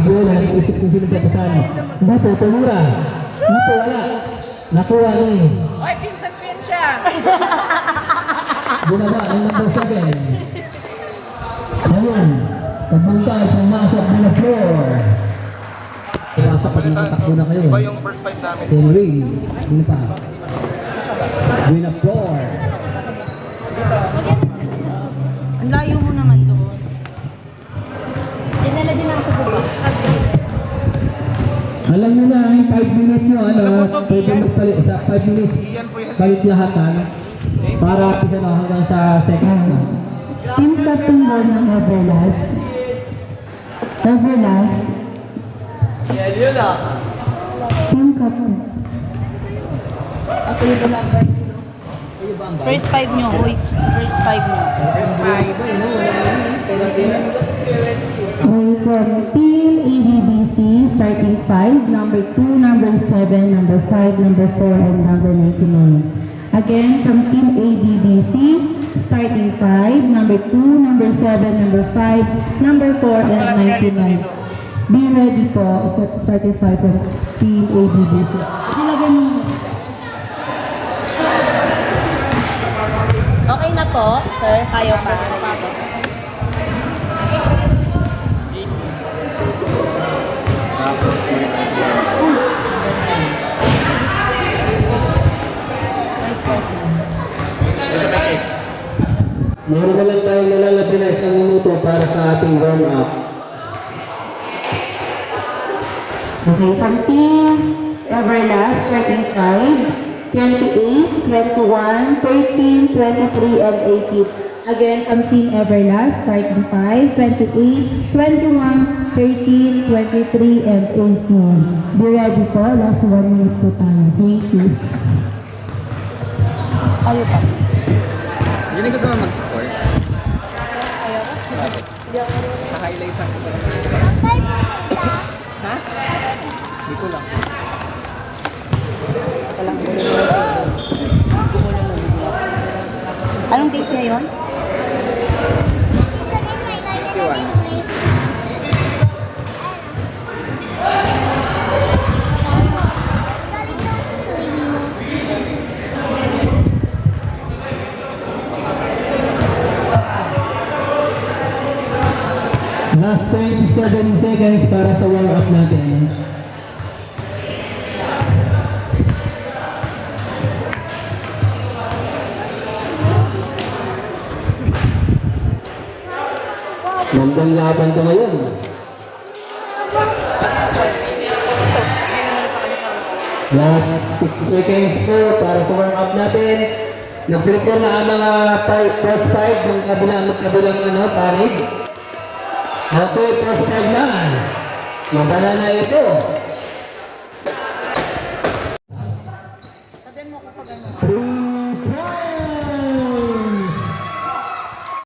bola, nag-isip kung sino papasan. Dito, tumura. Dito, wala. Nakuha ni. Oy, pinsan ko yan siya. Bumaba, ang number 7. Ayun, pagbungkal, pumasok na floor. Pumasa pag nakatakbo na kayo. Iba yung first 5 namin. Henry, yun pa. Win up floor. Ang layo mo naman doon. Dinala din ako sa baba. Kasi Alam nyo na, yung 5 minutes nyo, pwede magsalit sa 5 minutes. Kalit lahat, para isa na hanggang sa second half. Team captain ball ng Everlast. Everlast. Team captain. Ako yung number. first 5 nyo, hoy. First 5 nyo. May from Team ABBC, starting 5, number 2, number 7, number 5, number 4, and number 99. Again, from Team ABBC, starting 5, number 2, number 7, number 5, number 4, and 99. Be ready po, starting 5 from Team ABBC. Ilagay mo. Okay na po, sir. Kayo pa. Meron na lang tayong nalalagay na 1 minuto para sa ating warm-up. Okay, from Team Everlast, starting 5, 28, 21, 13, 23, and 18. Again, from Team Everlast, starting 5, 28, 21, 13, 23, and 18. Be ready po, last 1 minute po tayo. Thank you. Kayo pa. Yun yung gusto mo mag-score? Sa-highlight sa ha? Hindi ko lang. Anong date niya yun? Last 27 seconds para sa warm-up natin. Gandang laban ko ngayon. Last 6 seconds po para sa warm-up natin. Nag-prepare na ang mga first 5 ng kabilang panig. Okay, first 5 lang. Mabala na ito.